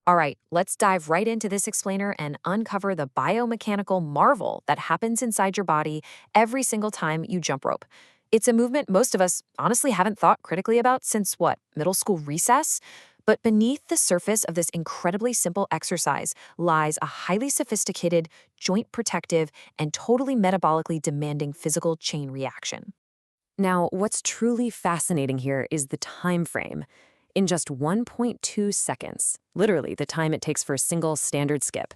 All right, let's dive right into this explainer and uncover the biomechanical marvel that happens inside your body every single time you jump rope. It's a movement most of us honestly haven't thought critically about since what, middle school recess? But beneath the surface of this incredibly simple exercise lies a highly sophisticated, joint protective, and totally metabolically demanding physical chain reaction. Now, what's truly fascinating here is the time frame. In just 1.2 seconds, literally the time it takes for a single standard skip,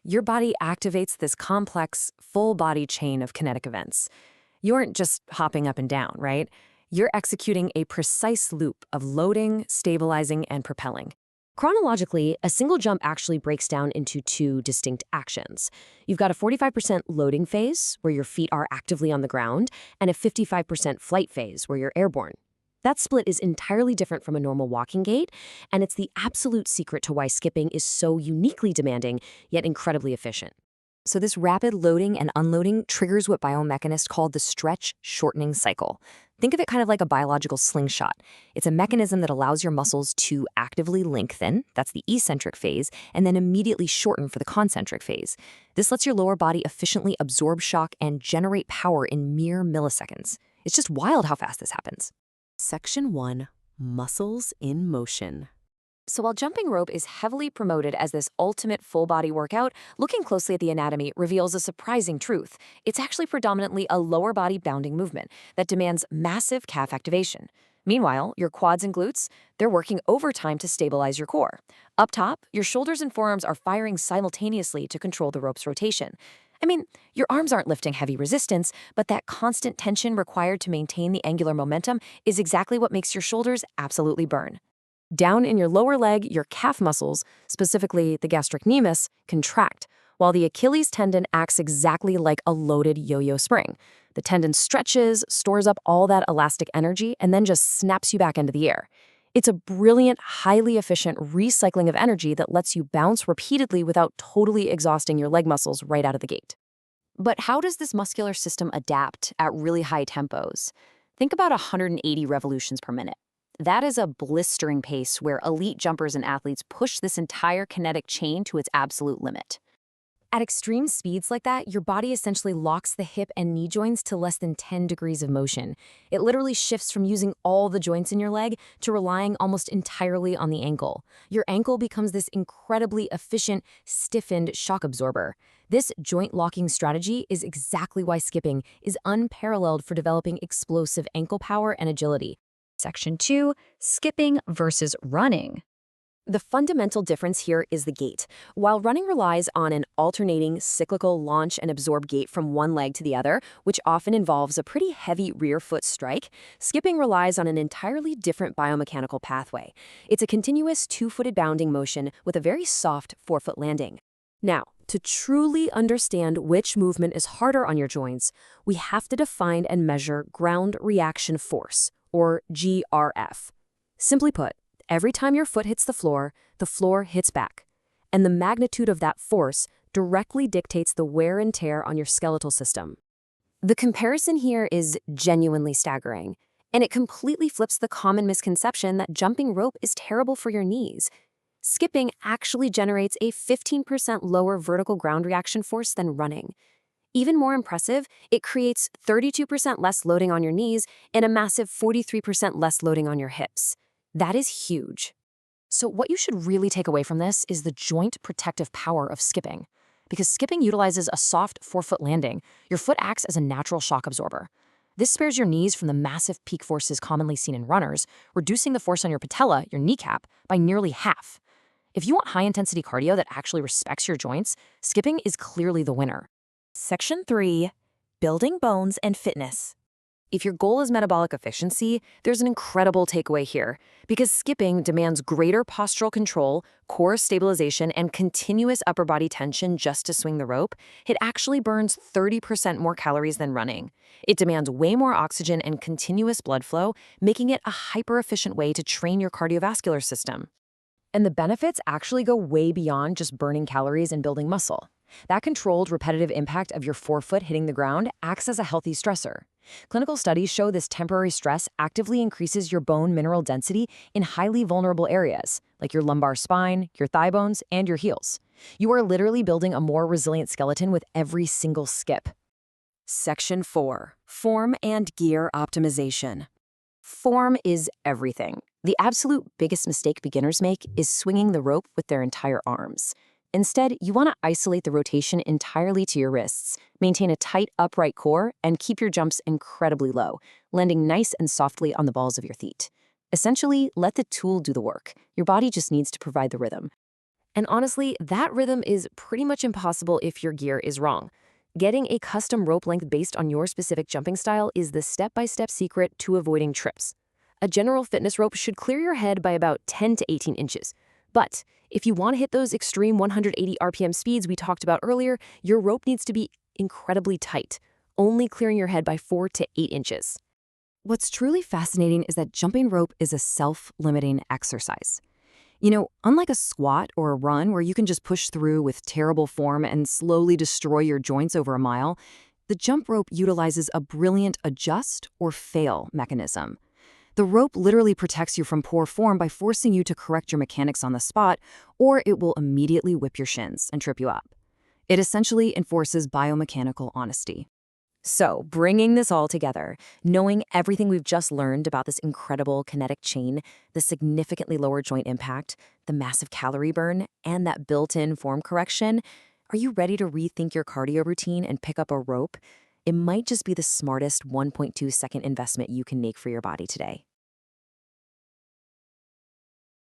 your body activates this complex, full body chain of kinetic events. You aren't just hopping up and down, right? You're executing a precise loop of loading, stabilizing, and propelling. Chronologically, a single jump actually breaks down into two distinct actions. You've got a 45% loading phase, where your feet are actively on the ground, and a 55% flight phase, where you're airborne. That split is entirely different from a normal walking gait, and it's the absolute secret to why skipping is so uniquely demanding, yet incredibly efficient. So this rapid loading and unloading triggers what biomechanists call the stretch shortening cycle. Think of it kind of like a biological slingshot. It's a mechanism that allows your muscles to actively lengthen, that's the eccentric phase, and then immediately shorten for the concentric phase. This lets your lower body efficiently absorb shock and generate power in mere milliseconds. It's just wild how fast this happens. Section 1. Muscles in Motion. So while jumping rope is heavily promoted as this ultimate full-body workout, looking closely at the anatomy reveals a surprising truth. It's actually predominantly a lower body bounding movement that demands massive calf activation. Meanwhile, your quads and glutes, they're working overtime to stabilize your core. Up top, your shoulders and forearms are firing simultaneously to control the rope's rotation. I mean, your arms aren't lifting heavy resistance, but that constant tension required to maintain the angular momentum is exactly what makes your shoulders absolutely burn. Down in your lower leg, your calf muscles, specifically the gastrocnemius, contract, while the Achilles tendon acts exactly like a loaded yo-yo spring. The tendon stretches, stores up all that elastic energy, and then just snaps you back into the air. It's a brilliant, highly efficient recycling of energy that lets you bounce repeatedly without totally exhausting your leg muscles right out of the gate. But how does this muscular system adapt at really high tempos? Think about 180 revolutions per minute. That is a blistering pace where elite jumpers and athletes push this entire kinetic chain to its absolute limit. At extreme speeds like that, your body essentially locks the hip and knee joints to less than 10 degrees of motion. It literally shifts from using all the joints in your leg to relying almost entirely on the ankle. Your ankle becomes this incredibly efficient, stiffened shock absorber. This joint locking strategy is exactly why skipping is unparalleled for developing explosive ankle power and agility. Section 2. Skipping versus running. The fundamental difference here is the gait. While running relies on an alternating cyclical launch and absorb gait from one leg to the other, which often involves a pretty heavy rear foot strike, skipping relies on an entirely different biomechanical pathway. It's a continuous two-footed bounding motion with a very soft forefoot landing. Now, to truly understand which movement is harder on your joints, we have to define and measure ground reaction force, or GRF. Simply put, every time your foot hits the floor hits back. And the magnitude of that force directly dictates the wear and tear on your skeletal system. The comparison here is genuinely staggering, and it completely flips the common misconception that jumping rope is terrible for your knees. Skipping actually generates a 15% lower vertical ground reaction force than running. Even more impressive, it creates 32% less loading on your knees and a massive 43% less loading on your hips. That is huge. So what you should really take away from this is the joint protective power of skipping. Because skipping utilizes a soft forefoot landing, your foot acts as a natural shock absorber. This spares your knees from the massive peak forces commonly seen in runners, reducing the force on your patella, your kneecap, by nearly half. If you want high-intensity cardio that actually respects your joints, skipping is clearly the winner. Section 3. Building bones and fitness. If your goal is metabolic efficiency, there's an incredible takeaway here. Because skipping demands greater postural control, core stabilization, and continuous upper body tension just to swing the rope, it actually burns 30% more calories than running. It demands way more oxygen and continuous blood flow, making it a hyper-efficient way to train your cardiovascular system. And the benefits actually go way beyond just burning calories and building muscle. That controlled, repetitive impact of your forefoot hitting the ground acts as a healthy stressor. Clinical studies show this temporary stress actively increases your bone mineral density in highly vulnerable areas, like your lumbar spine, your thigh bones, and your heels. You are literally building a more resilient skeleton with every single skip. Section 4. Form and gear optimization. Form is everything. The absolute biggest mistake beginners make is swinging the rope with their entire arms. Instead, you want to isolate the rotation entirely to your wrists, maintain a tight, upright core, and keep your jumps incredibly low, landing nice and softly on the balls of your feet. Essentially, let the tool do the work. Your body just needs to provide the rhythm. And honestly, that rhythm is pretty much impossible if your gear is wrong. Getting a custom rope length based on your specific jumping style is the step-by-step secret to avoiding trips. A general fitness rope should clear your head by about 10 to 18 inches. But if you want to hit those extreme 180 RPM speeds we talked about earlier, your rope needs to be incredibly tight, only clearing your head by 4 to 8 inches. What's truly fascinating is that jumping rope is a self-limiting exercise. Unlike a squat or a run where you can just push through with terrible form and slowly destroy your joints over a mile, the jump rope utilizes a brilliant adjust or fail mechanism. The rope literally protects you from poor form by forcing you to correct your mechanics on the spot, or it will immediately whip your shins and trip you up. It essentially enforces biomechanical honesty. So, bringing this all together, knowing everything we've just learned about this incredible kinetic chain, the significantly lower joint impact, the massive calorie burn, and that built-in form correction, are you ready to rethink your cardio routine and pick up a rope? It might just be the smartest 1.2-second investment you can make for your body today.